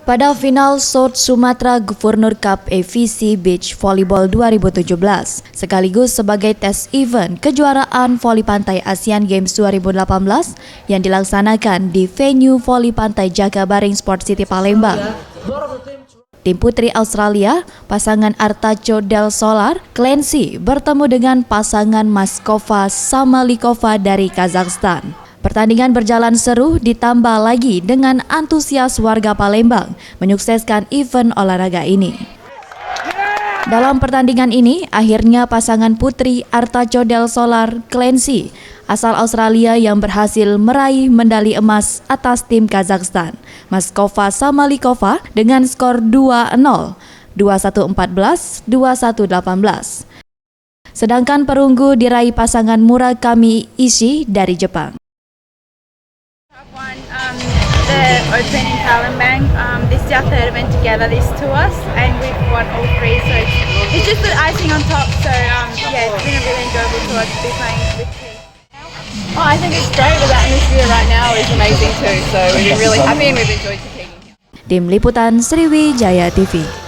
Pada final South Sumatra Governor Cup AVC Beach Volleyball 2017, sekaligus sebagai tes event kejuaraan voli pantai Asian Games 2018 yang dilaksanakan di venue voli pantai Jakabaring Sport City Palembang. Tim putri Australia, pasangan Artacho Del Solar, Clancy bertemu dengan pasangan Maskova Samalikova dari Kazakhstan. Pertandingan berjalan seru ditambah lagi dengan antusias warga Palembang menyukseskan event olahraga ini. Dalam pertandingan ini, akhirnya pasangan putri Artacho Del Solar Clancy asal Australia yang berhasil meraih medali emas atas tim Kazakhstan, Maskova Samalikova dengan skor 2-0, 21-14, 21-18. Sedangkan perunggu diraih pasangan Murakami Ishii dari Jepang. The Open in Palembang. This is our third event together, these two us, and we've won all three. So it's just the icing on top. So yeah, it's been a really enjoyable tour to be playing with team. Oh, I think it's great. The atmosphere right now is amazing too. So we're really happy and we've enjoyed competing. Tim Liputan Sriwijaya TV.